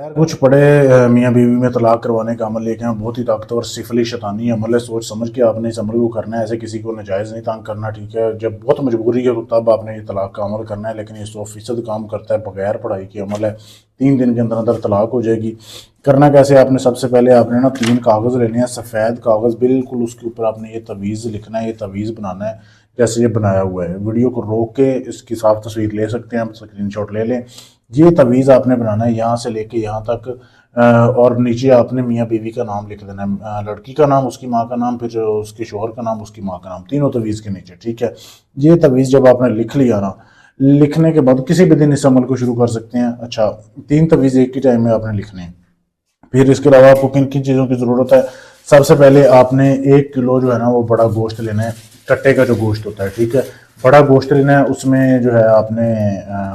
खैर कुछ पड़े मियाँ बीवी में तलाक करवाने का अमल लेके हैं, बहुत ही ताकतवर सिफली शैतानी अमल है। सोच समझ के आपने इस अमल को करना है, ऐसे किसी को नाजायज़ नहीं तंग करना, ठीक है। जब बहुत मजबूरी है तो तब आपने ये तलाक का अमल करना है, लेकिन ये 100% काम करता है, बगैर पढ़ाई की अमल है। 3 दिन के अंदर अंदर तलाक हो जाएगी। करना कैसे, आपने सबसे पहले आपने ना 3 कागज़ लेने हैं, सफ़ेद कागज़ बिल्कुल, उसके ऊपर आपने ये तवीज़ लिखना है, ये तवीज़ बनाना है जैसे ये बनाया हुआ है। वीडियो को रोक के इसकी साफ तस्वीर ले सकते हैं, हम स्क्रीनशॉट ले लें। ये तवीज़ आपने बनाना है यहाँ से लेके यहाँ तक, और नीचे आपने मियाँ बीवी का नाम लिख देना है, लड़की का नाम, उसकी माँ का नाम, फिर उसके शोहर का नाम, उसकी माँ का नाम, तीनों तवीज़ के नीचे, ठीक है। ये तवीज़ जब आपने लिख लिया ना, लिखने के बाद किसी भी दिन इस अमल को शुरू कर सकते हैं। अच्छा, 3 तवीज़ एक ही टाइम में आपने लिखने हैं। फिर इसके अलावा आपको किन किन चीज़ों की ज़रूरत है। सबसे पहले आपने 1 किलो जो है ना वो बड़ा गोश्त लेना है, कट्टे का जो गोश्त होता है, ठीक है। बड़ा गोश्त लेना है, उसमें जो है आपने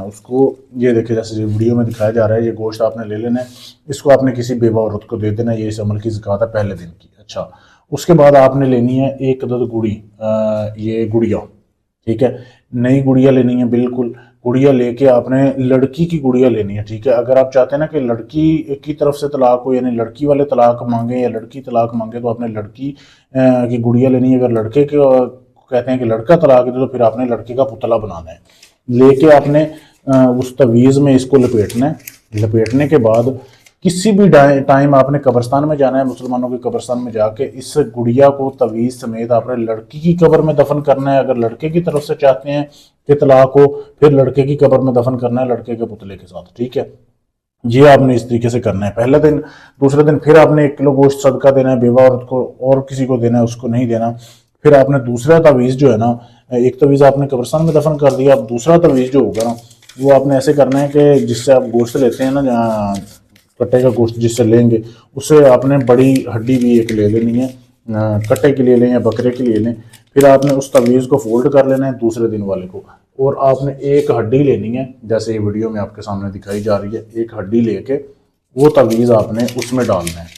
उसको, ये देखिए जैसे जो वीडियो में दिखाया जा रहा है, ये गोश्त आपने ले लेना है। इसको आपने किसी बेवा औरत को दे देना है, ये इस अमल की ज़कात है पहले दिन की। अच्छा, उसके बाद आपने लेनी है 1 अदद गुड़ी, ये गुड़िया, ठीक है। नई गुड़िया लेनी है, बिल्कुल गुड़िया लेके आपने लड़की की गुड़िया लेनी है, ठीक है। अगर आप चाहते हैं ना कि लड़की की तरफ से तलाक हो, यानी लड़की वाले तलाक मांगे या लड़की तलाक मांगे, तो आपने लड़की की गुड़िया लेनी है। अगर लड़के के कहते हैं कि लड़का तलाक दे, तो फिर आपने लड़के का पुतला बनाना है। लेके आपने उस तवीज़ में इसको लपेटना है। लपेटने के बाद किसी भी टाइम आपने कब्रस्तान में जाना है, मुसलमानों के कब्रस्तान में जाके इस गुड़िया को तवीज़ समेत आपने लड़की की कब्र में दफन करना है। अगर लड़के की तरफ से चाहते हैं कि तलाक हो, फिर लड़के की कब्र में दफन करना है, लड़के के पुतले के साथ, ठीक है। ये आपने इस तरीके से करना है पहला दिन। दूसरे दिन फिर आपने 1 किलो गोश्त सदका देना है, बेवा औरत को और किसी को देना है, उसको नहीं देना। फिर आपने दूसरा तवीज़ जो है ना, एक तवीज़ आपने कब्रस्तान में दफन कर दिया, अब दूसरा तवीज़ जो होगा ना, वो आपने ऐसे करना है कि जिससे आप गोश्त लेते हैं ना, जहाँ कट्टे का गोश्त जिससे लेंगे, उससे आपने बड़ी हड्डी भी एक ले लेनी है, कट्टे की ले लें या बकरे की ले लें। फिर आपने उस तवीज़ को फोल्ड कर लेना है दूसरे दिन वाले को, और आपने एक हड्डी लेनी है, जैसे ये वीडियो में आपके सामने दिखाई जा रही है। एक हड्डी लेके वो तवीज़ आपने उसमें डालना है,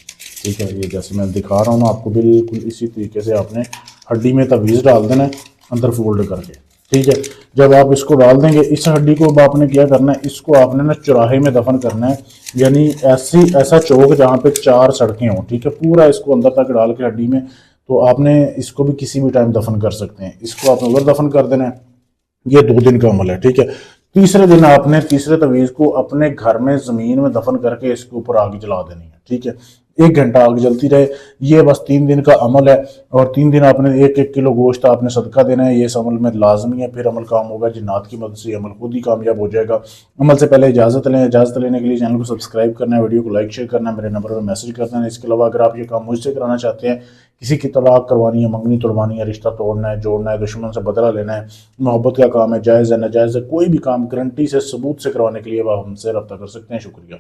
ठीक है। ये जैसे मैं दिखा रहा हूँ ना आपको, बिल्कुल इसी तरीके से आपने हड्डी में तवीज़ डाल देना है, अंदर फोल्ड करके, ठीक है। जब आप इसको डाल देंगे, इस हड्डी को अब आपने क्या करना है, इसको आपने ना चौराहे में दफन करना है, यानी ऐसा चौक जहाँ पे 4 सड़कें हों, ठीक है। पूरा इसको अंदर तक डाल के हड्डी में, तो आपने इसको भी किसी भी टाइम दफन कर सकते हैं। इसको आपने उधर दफन कर देना है। ये 2 दिन का अमल है, ठीक है। तीसरे दिन आपने तीसरे तवीज़ को अपने घर में ज़मीन में दफन करके इसके ऊपर आग जला देनी है, ठीक है। 1 घंटा आग जलती रहे। ये बस 3 दिन का अमल है, और 3 दिन आपने 1-1 किलो गोश्त आपने सदका देना है। ये इस अमल में लाजमी है, फिर अमल काम होगा। जिन्नात की मदद से अमल खुद ही कामयाब हो जाएगा। अमल से पहले इजाज़त लें। इजाज़त लेने के लिए चैनल को सब्सक्राइब करना है, वीडियो को लाइक शेयर करना है, मेरे नंबर पर मैसेज करना है। इसके अलावा अगर आप ये काम मुझसे कराना चाहते हैं, किसी की तलाक करवानी है, मंगनी तोड़वानी है, रिश्ता तोड़ना है, जोड़ना है, दुश्मन से बदला लेना है, मोहब्बत का काम है, जायज़ है, नाजायज़ है, कोई भी काम गारंटी से सबूत से करवाने के लिए आप हमसे रब्ता कर सकते हैं। शुक्रिया।